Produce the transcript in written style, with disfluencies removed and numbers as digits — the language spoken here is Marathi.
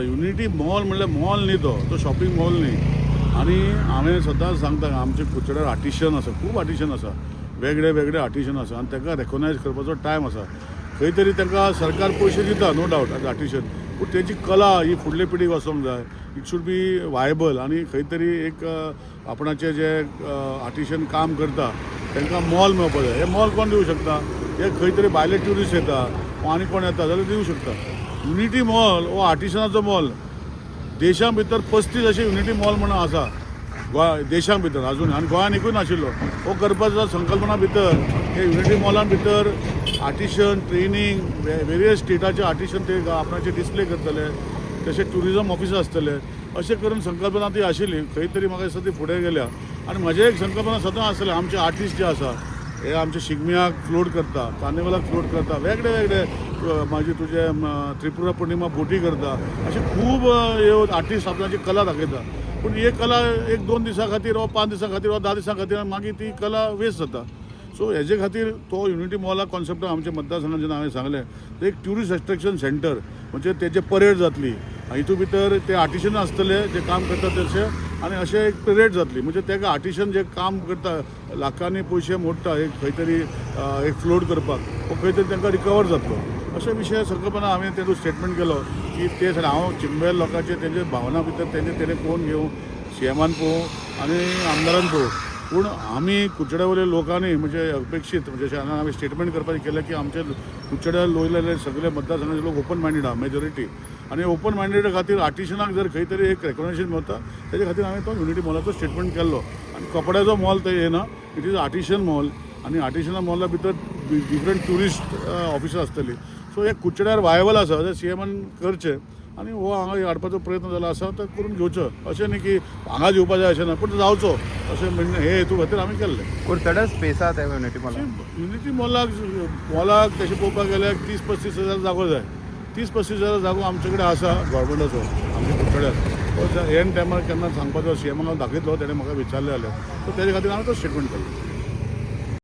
युनिटी मॉल म्हणल्यार मॉल न्ही तो शॉपिंग मॉल न्ही. आनी हांवें सदांच सांगता आमचे कुचड्यार आर्टिशन आसा, खूब आर्टिशन आसा, वेगळे वेगळे आर्टिशन आसा आनी ताका रेकॉगनायज करपाचो टायम आसा. खंय तरी तांकां सरकार पयशे दिता नो डावट एज आर्टिशन, पूण तेजी कला ही फुडले पिढीक वचोंक जाय. इट शूड बी वायबल आनी खंय तरी एक आपणाचे जे आर्टिशन काम करता तांकां मॉल मेळपा जाय. हे मॉल कोण दिवंक शकता? हे खंय तरी भायले ट्युरिस्ट येता आनी कोण येता जाल्यार दिवंक शकता. युनिटी मॉल हो आर्टिशनाचो मॉल देशां भितर 35 अशे युनिटी मॉल म्हणून आसा गोंय देशां भितर अजून, आनी गोंयान एकूच नाशिल्लो. हो करपाचो संकल्पना भितर हे युनिटी मॉलान भितर आर्टिशन ट्रेनींग वेरियस स्टेटाचे आर्टिशन ते आपणाचे डिस्प्ले करतले, तशें ट्युरिजम ऑफिसां आसतले, अशें करून संकल्पना ती आशिल्ली. खंय तरी म्हाका दिसता ती फुडें गेल्या. आनी म्हजें एक संकल्पना सदां आसतलें आमचे आर्टिस्ट जे आसा हे आमचे शिगम्याक फ्लोट करता, कार्निवलाक फ्लोट करता, वेगळे वेगळे मागीर तुजे त्रिपुरा पौर्णिमा बोटी करता, अशे खूब ह्यो आर्टिस्ट आपणाची कला दाखयता. पूण ही कला 1-2 दिसां खातीर वा 5 दिसां खातीर वा 10 दिसां खातीर मागीर ती कला वेस्ट जाता. सो हेजे खातीर तो युनिटी मॉला कॉन्सेप्ट आमच्या मतदारसंघात जेन्ना हांवें सांगलें ते एक ट्युरिस्ट एट्रॅक्शन सेंटर म्हणजे तेजे परेड जातली, हितून भितर ते आर्टिशन आसतले जे काम करता तशे, आनी अशें एक परेड जातली म्हणजे तेका आर्टिशन जे काम करता लाखांनी पयशे मोडटा एक खंय तरी एक फ्लोट करपाक, वो खंय तरी तांकां रिकवर जातलो. अशे विशय संकल्पना हांवें तेतून स्टेटमेंट केलो की ते हांव चिंबेल लोकांचे तेंचे भावना भितर तेणे कोण घेवं, सीएमान पळोवं आनी आमदारान पळोवं. पूण आमी कुचड्यावयल्या लोकांनी म्हणजे अपेक्षीत म्हणजे हांवें स्टेटमेंट करपाचें केलें की आमचे कुचड्या लोयलेले सगळे मतदारसंघाचे लोक ओपन मायंडेड आहा मेजॉरिटी, आनी ओपन मायंडेड खातीर आर्टिशनाक जर खंय तरी एक रेकॉग्नेशन मेळटा तेजे खातीर हांवें तो युनिटी मॉलाचो स्टेटमेंट केल्लो. आनी कपड्याचो मॉल तो येना, इट इज आर्टिशन मॉल, आनी आर्टिशना मॉला भितर डिफरंट ट्युरिस्ट ऑफिसां आसतली. सो हे कुचड्यार वायबल आसा ते सीएमान करचें आनी हो हांगा हाडपाचो प्रयत्न जालो आसा तो करून घेवचो. अशें न्ही की हांगा येवपा जाय अशें ना, पूण जावचो अशें म्हणणें हे हेतू खातीर आमी केल्लें. कुडचड्यार स्पेस आहा त्या युनिटी मॉलान. युनिटी मॉलाक तशें पळोवपाक गेल्यार 30-35 हजार जागो जाय. 30-35 हजार जागो आमचे कडेन आसा गोवोरमेंटाचो आमच्या कुडचड्यार. एन टायमार केन्ना सांगपाचो सीएमाक दाखयतलो, तेणें म्हाका विचारलें जाल्यार सो तेजे खातीर हांवें तो स्टेटमेंट केल्लो.